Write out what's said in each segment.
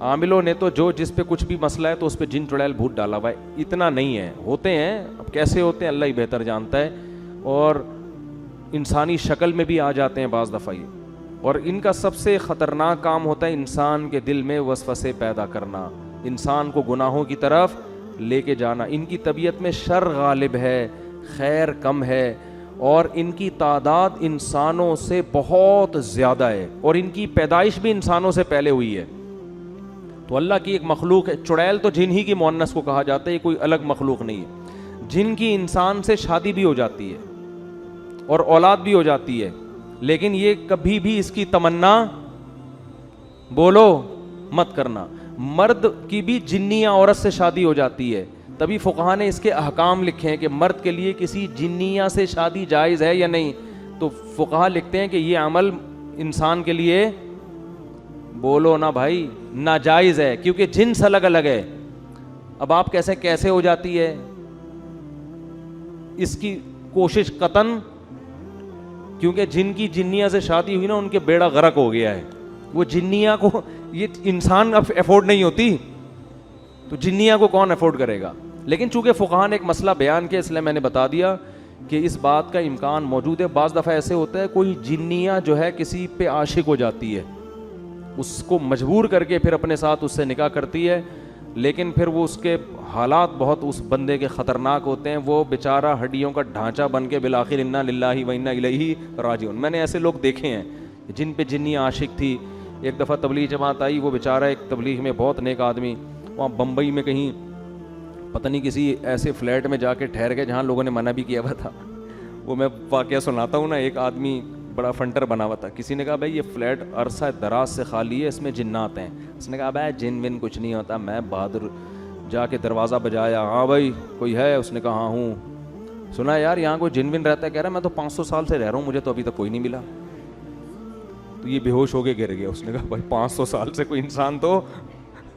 عاملوں نے تو جو جس پہ کچھ بھی مسئلہ ہے تو اس پہ جن چڑیل بھوت ڈالا ہوا ہے. اتنا نہیں ہے, ہوتے ہیں, اب کیسے ہوتے ہیں اللہ ہی بہتر جانتا ہے, اور انسانی شکل میں بھی آ جاتے ہیں بعض دفعہ یہ. اور ان کا سب سے خطرناک کام ہوتا ہے انسان کے دل میں وسوسے پیدا کرنا, انسان کو گناہوں کی طرف لے کے جانا. ان کی طبیعت میں شر غالب ہے, خیر کم ہے, اور ان کی تعداد انسانوں سے بہت زیادہ ہے, اور ان کی پیدائش بھی انسانوں سے پہلے ہوئی ہے. تو اللہ کی ایک مخلوق ہے. چڑیل تو جن ہی کی مؤنث کو کہا جاتا ہے, یہ کوئی الگ مخلوق نہیں ہے. جن کی انسان سے شادی بھی ہو جاتی ہے اور اولاد بھی ہو جاتی ہے, لیکن یہ کبھی بھی اس کی تمنا بولو مت کرنا. مرد کی بھی جنیا عورت سے شادی ہو جاتی ہے, تبھی فقہا نے اس کے احکام لکھے ہیں کہ مرد کے لیے کسی جنیا سے شادی جائز ہے یا نہیں. تو فقہا لکھتے ہیں کہ یہ عمل انسان کے لیے بولو نا بھائی ناجائز ہے, کیونکہ جنس الگ الگ ہے. اب آپ کیسے ہو جاتی ہے, اس کی کوشش قطن, کیونکہ جن کی جنیا سے شادی ہوئی نا ان کے بیڑا غرق ہو گیا ہے. وہ جنیا کو یہ انسان اب افورڈ نہیں ہوتی, تو جنیا کو کون افورڈ کرے گا. لیکن چونکہ فقہا نے ایک مسئلہ بیان کیا, اس لیے میں نے بتا دیا کہ اس بات کا امکان موجود ہے. بعض دفعہ ایسے ہوتا ہے کوئی جنیا جو ہے کسی پہ عاشق ہو جاتی ہے, اس کو مجبور کر کے پھر اپنے ساتھ اس سے نکاح کرتی ہے, لیکن پھر وہ اس کے حالات بہت اس بندے کے خطرناک ہوتے ہیں. وہ بیچارہ ہڈیوں کا ڈھانچہ بن کے بالآخر انا للہ و انا الیہ راجعون. میں نے ایسے لوگ دیکھے ہیں جن پہ جنی عاشق تھی. ایک دفعہ تبلیغ جماعت آئی, وہ بیچارہ ایک تبلیغ میں بہت نیک آدمی وہاں بمبئی میں کہیں پتہ نہیں کسی ایسے فلیٹ میں جا کے ٹھہر گئے جہاں لوگوں نے منع بھی کیا ہوا تھا. وہ میں واقعہ سناتا ہوں نا. ایک آدمی بڑا فنٹر بنا ہوا تھا, کسی نے کہا بھائی یہ فلیٹ عرصہ دراز سے خالی ہے, اس میں جنات ہیں. اس نے کہا بھائی جن ون کچھ نہیں ہوتا. میں بہادر جا کے دروازہ بجایا, ہاں بھائی کوئی ہے؟ اس نے کہا ہاں ہوں. سنا یار یہاں کوئی جن ون رہتا ہے؟ کہہ رہا میں تو 500 سال سے رہ رہا ہوں, مجھے تو ابھی تک کوئی نہیں ملا. تو یہ بے ہوش ہو کے گر گیا. اس نے کہا بھائی 500 سال سے کوئی انسان تو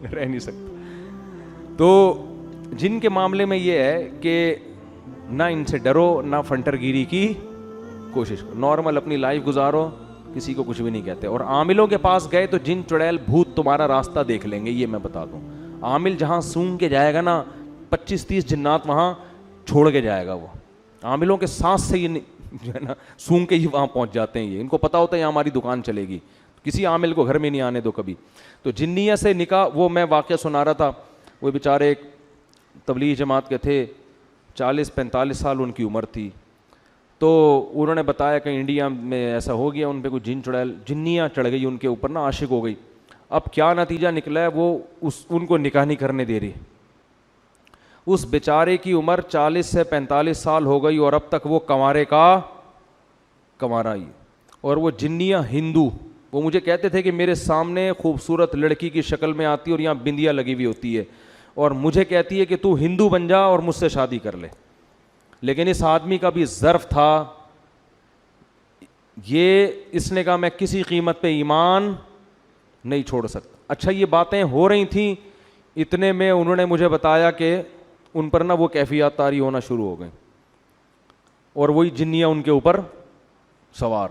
رہ نہیں سکتا. تو جن کے معاملے میں یہ ہے کہ نہ ان سے ڈرو, نہ فنٹر گیری کی کوشش کرو, نارمل اپنی لائف گزارو, کسی کو کچھ بھی نہیں کہتے. اور عاملوں کے پاس گئے تو جن چڑیل بھوت تمہارا راستہ دیکھ لیں گے, یہ میں بتا دوں. عامل جہاں سونگ کے جائے گا نا 25-30 جنات وہاں چھوڑ کے جائے گا. وہ عاملوں کے سانس سے یہ جو ہے نا سونگ کے ہی وہاں پہنچ جاتے ہیں. یہ ان کو پتہ ہوتا ہے یہاں ہماری دکان چلے گی, کسی عامل کو گھر میں نہیں آنے دو کبھی. تو جنیہ سے نکاح, وہ میں واقعہ سنا رہا تھا. وہ بیچارے ایک تبلیغ جماعت کے تھے, 40-45 سال ان کی عمر تھی. تو انہوں نے بتایا کہ انڈیا میں ایسا ہو گیا, ان پہ کوئی جن چڑیل جنیاں چڑھ گئی ان کے اوپر نا, عاشق ہو گئی. اب کیا نتیجہ نکلا ہے, وہ ان کو نکاح نہیں کرنے دے رہی. اس بیچارے کی عمر 40 سے 45 سال ہو گئی اور اب تک وہ کنوارے کا کنوارا ہی. اور وہ جنیاں ہندو, وہ مجھے کہتے تھے کہ میرے سامنے خوبصورت لڑکی کی شکل میں آتی ہے اور یہاں بندیا لگی ہوئی ہوتی ہے, اور مجھے کہتی ہے کہ تو ہندو بن جا اور مجھ سے شادی کر لے. لیکن اس آدمی کا بھی ظرف تھا, یہ اس نے کہا میں کسی قیمت پہ ایمان نہیں چھوڑ سکتا. اچھا یہ باتیں ہو رہی تھیں, اتنے میں انہوں نے مجھے بتایا کہ ان پر نا وہ کیفیات طاری ہونا شروع ہو گئیں, اور وہی جنیاں ان کے اوپر سوار.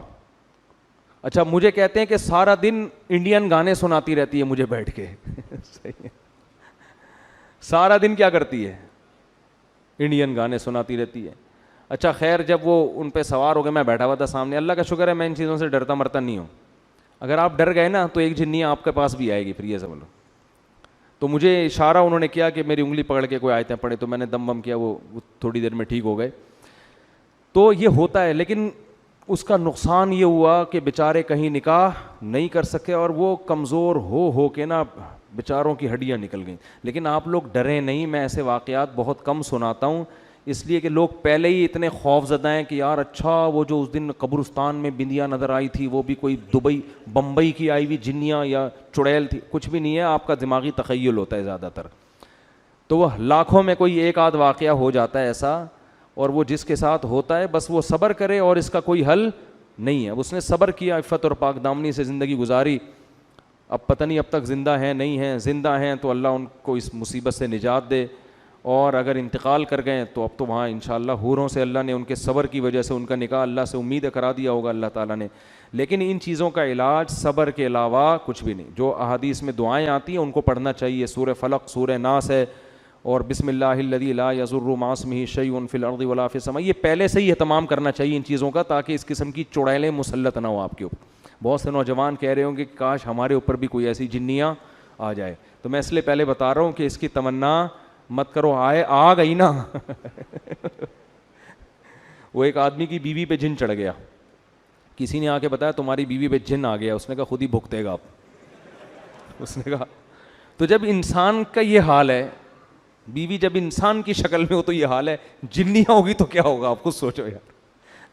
اچھا مجھے کہتے ہیں کہ سارا دن انڈین گانے سناتی رہتی ہے مجھے بیٹھ کے. صحیح ہے, سارا دن کیا کرتی ہے؟ انڈین گانے سناتی رہتی ہے. اچھا خیر, جب وہ ان پہ سوار ہو گئے, میں بیٹھا ہوا تھا سامنے. اللہ کا شکر ہے میں ان چیزوں سے ڈرتا مرتا نہیں ہوں. اگر آپ ڈر گئے نا تو ایک جنیہ آپ کے پاس بھی آئے گی, پھر یہ سمجھ لو. تو مجھے اشارہ انہوں نے کیا کہ میری انگلی پکڑ کے کوئی آیتیں پڑھے, تو میں نے دم بم کیا, وہ تھوڑی دیر میں ٹھیک ہو گئے. تو یہ ہوتا ہے, لیکن اس کا نقصان یہ ہوا کہ بیچارے کہیں نکاح نہیں کر سکے, اور وہ کمزور ہو کے نا بیچاروں کی ہڈیاں نکل گئیں. لیکن آپ لوگ ڈریں نہیں, میں ایسے واقعات بہت کم سناتا ہوں, اس لیے کہ لوگ پہلے ہی اتنے خوف زدہ ہیں کہ یار اچھا وہ جو اس دن قبرستان میں بندیا نظر آئی تھی وہ بھی کوئی دبئی بمبئی کی آئی ہوئی جنیاں یا چڑیل تھی. کچھ بھی نہیں ہے, آپ کا دماغی تخیل ہوتا ہے زیادہ تر. تو وہ لاکھوں میں کوئی ایک آدھ واقعہ ہو جاتا ہے ایسا, اور وہ جس کے ساتھ ہوتا ہے بس وہ صبر کرے, اور اس کا کوئی حل نہیں ہے. اس نے صبر کیا, عفت اور پاک دامنی سے زندگی گزاری. اب پتہ نہیں اب تک زندہ ہیں نہیں ہیں, زندہ ہیں تو اللہ ان کو اس مصیبت سے نجات دے, اور اگر انتقال کر گئے تو اب تو وہاں انشاءاللہ حوروں سے اللہ نے ان کے صبر کی وجہ سے ان کا نکاح اللہ سے امید کرا دیا ہوگا اللہ تعالیٰ نے. لیکن ان چیزوں کا علاج صبر کے علاوہ کچھ بھی نہیں. جو احادیث میں دعائیں آتی ہیں ان کو پڑھنا چاہیے. سورہ فلق، سورہ ناس ہے، اور بسم اللہ الذی لا یضر مع اسمہ شیء فی الارض ولا فی السماء، یہ پہلے سے ہی اہتمام کرنا چاہیے ان چیزوں کا، تاکہ اس قسم کی چڑیلیں مسلط نہ ہو آپ کے اوپر. بہت سے نوجوان کہہ رہے ہوں کہ کاش ہمارے اوپر بھی کوئی ایسی جنیاں آ جائے. تو میں اس لیے پہلے بتا رہا ہوں کہ اس کی تمنا مت کرو. آ گئی نا. وہ ایک آدمی کی بیوی پہ جن چڑھ گیا. کسی نے آ کے بتایا تمہاری بیوی پہ جن آ گیا. اس نے کہا خود ہی بھگتے گا آپ. اس نے کہا تو جب انسان کا یہ حال ہے، بیوی جب انسان کی شکل میں ہو تو یہ حال ہے، جنیاں ہوگی تو کیا ہوگا آپ خود سوچو یار.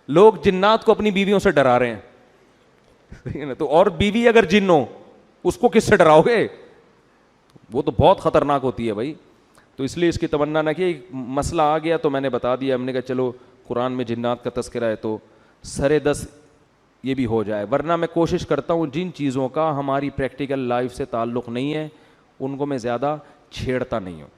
لوگ جنات کو اپنی بیویوں سے ڈرا رہے ہیں. تو اور بیوی اگر جن ہو اس کو کس سے ڈراؤ گے؟ وہ تو بہت خطرناک ہوتی ہے بھائی. تو اس لیے اس کی تمنا نہ کہ مسئلہ آ گیا تو میں نے بتا دیا. ہم نے کہا چلو قرآن میں جنات کا تذکرہ ہے تو سرے دس یہ بھی ہو جائے. ورنہ میں کوشش کرتا ہوں جن چیزوں کا ہماری پریکٹیکل لائف سے تعلق نہیں ہے ان کو میں زیادہ چھیڑتا نہیں ہوں.